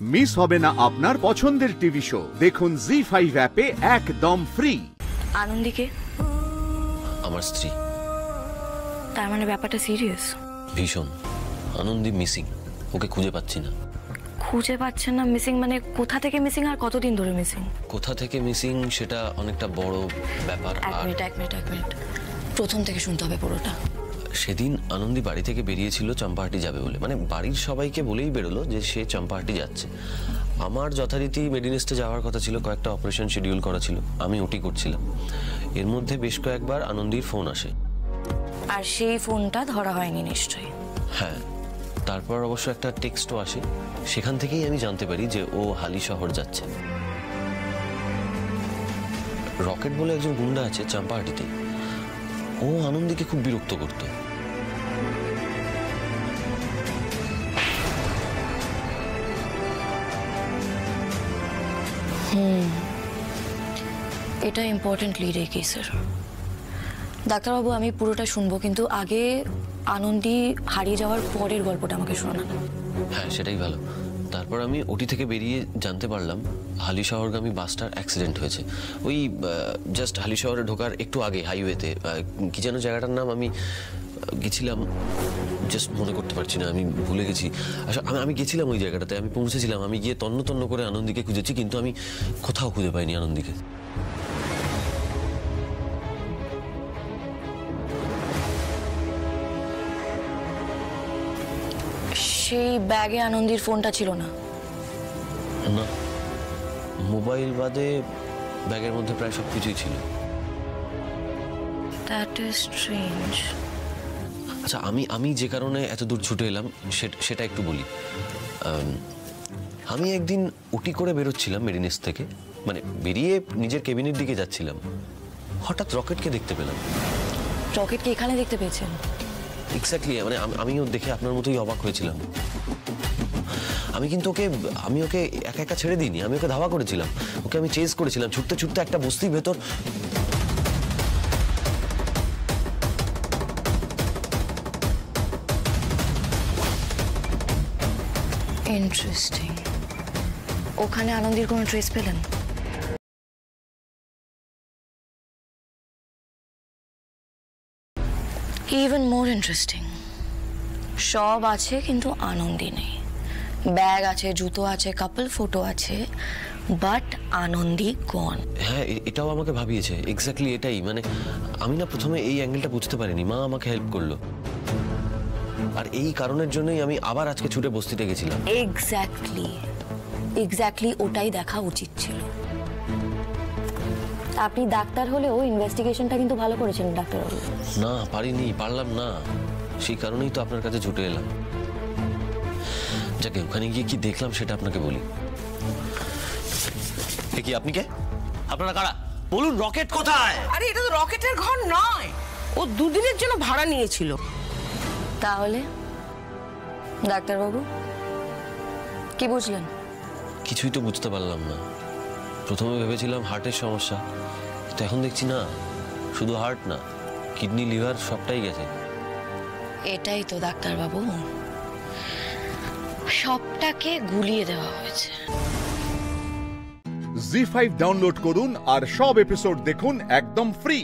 Miss হবে না আপনার পছন্দের টিভি শো। দেখুন জি5 অ্যাপে একদম ফ্রি। আনন্দীকে আমার স্ত্রী। তার মানে ব্যাপারটা সিরিয়াস। ভীষণ। আনন্দী মিসিং, ওকে খুঁজে পাচ্ছি না। খুঁজে পাচ্ছেন না? মিসিং মানে কোথা থেকে মিসিং আর কতদিন ধরে মিসিং? কোথা থেকে মিসিং সেটা অনেকটা বড় ব্যাপার। এক মিনিট প্রথম থেকে শুনতে হবে পুরোটা। সেদিন আনন্দী বাড়ি থেকে বেরিয়েছিল চম্পাহাটি যাবে বলে, মানে বাড়ির সবাইকে বলেই বেরোলো যে সে চম্পাহাটি যাচ্ছে। আমার যথারীতি মেডিনেস্টে যাওয়ার কথা ছিল, কয়েকটা অপারেশন শিডিউল করা ছিল, আমি ওটি করছিলাম। এর মধ্যে বেশ কয়েকবার আনন্দীর ফোন আসে, আর সেই ফোনটা ধরা হয়নি নিশ্চয়ই? হ্যাঁ, তারপর অবশ্য একটা টেক্সটও আসে। সেখান থেকেই আমি জানতে পারি যে ও হালি শহর যাচ্ছে। রকেট বলে একজন গুন্ডা আছে চম্পাহাটিতে, ও আনন্দীকে খুব বিরক্ত করত। এটা ইম্পর্টেন্ট লিড এই কেসের। ডাক্তারবাবু, আমি পুরোটা শুনবো, কিন্তু আগে আনন্দী হারিয়ে যাওয়ার পরের গল্পটা আমাকে শোনান। হ্যাঁ, সেটাই ভালো। তারপর আমি ওটি থেকে বেরিয়ে জানতে পারলাম হালিশহরগামী বাসটার অ্যাক্সিডেন্ট হয়েছে। ওই জাস্ট হালিশহরে ঢোকার একটু আগে হাইওয়েতে, কি যেন জায়গাটার নাম, আমি গেছিলাম, জাস্ট মনে করতে পারছি না, আমি ভুলে গেছি। আসলে আমি গেছিলাম ওই জায়গাটাতে, আমি পৌঁছেছিলাম, আমি গিয়ে তন্ন তন্ন করে আনন্দীকে খুঁজেছি, কিন্তু আমি কোথাও খুঁজে পাইনি আনন্দীকে। সেই ব্যাগে আনন্দীর ফোনটা ছিল না? না, মোবাইল বাদে ব্যাগের মধ্যে প্রায় সবকিছুই ছিল। That is strange. আচ্ছা, আমি যে কারণে এত দূর ছুটে এলাম সেটা একটু বলি। আমি একদিন ওটি করে বেরোচ্ছিলাম মেরিনেস থেকে, মানে বেরিয়ে নিজের কেবিনের দিকে যাচ্ছিলাম, হঠাৎ রকেটকে দেখতে পেলাম। রকেটকে এখানে দেখতে পেয়েছেন? এক্স্যাক্টলি, মানে আমিও দেখে আপনার মতোই অবাক হয়েছিলাম। কিন্তু আমি ওকে একা একা ছেড়ে দিইনি, আমি ওকে ধাওয়া করেছিলাম, ওকে আমি চেজ করেছিলাম, ছুটতে ছুটতে একটা বস্তির ভেতর। ইন্টারেস্টিং। ওখানে আনন্দীর কোনো ট্রেস পেলেন? ইভেন মোর ইন্টারেস্টিং, সব আছে কিন্তু আনন্দী নেই। ব্যাগ আছে, জুতো আছে, কাপল ফটো আছে, বাট আনন্দী গন। হ্যাঁ, এটাও আমাকে ভাবিয়েছে, এক্স্যাক্টলি এটাই। মানে আমি না প্রথমে এই অ্যাঙ্গেলটা বুঝতে পারিনি, মা আমাকে হেল্প করলো, আর এই কারণের জন্যই আমি আবার আজকে ছুটে বস্তিতে গেছিলাম। এক্স্যাক্টলি ওটাই দেখা উচিত ছিল। আপনি ডাক্তার হলেও ইনভেস্টিগেশনটা কিন্তু ভালো করেছেন ডাক্তারবাবু। না, পারলাম না, সেই কারণেই তো আপনার কাছে ছুটে এলাম। যাকে ওখানে গিয়ে কি দেখলাম সেটা আপনাকে বলি। কি আপনি কে? আপনারা কারা? বলুন, রকেট কোথায়? আরে এটা তো রকেটের ঘর নয়, ও দুদিনের জন্য ভাড়া নিয়েছিল। তাহলে ডাক্তারবাবু কি বুঝলেন? কিছুই তো বুঝতে পারলাম না। প্রথমে ভেবেছিলাম হার্টের সমস্যা, কিন্তু এখন দেখছি না, শুধু হার্ট না, কিডনি, লিভার সবটাই গেছে। এটাই তো ডাক্তারবাবু, সবটাকে গুলিয়ে দেওয়া হয়েছে। জি5 ডাউনলোড করুন আর সব এপিসোড দেখুন একদম ফ্রি।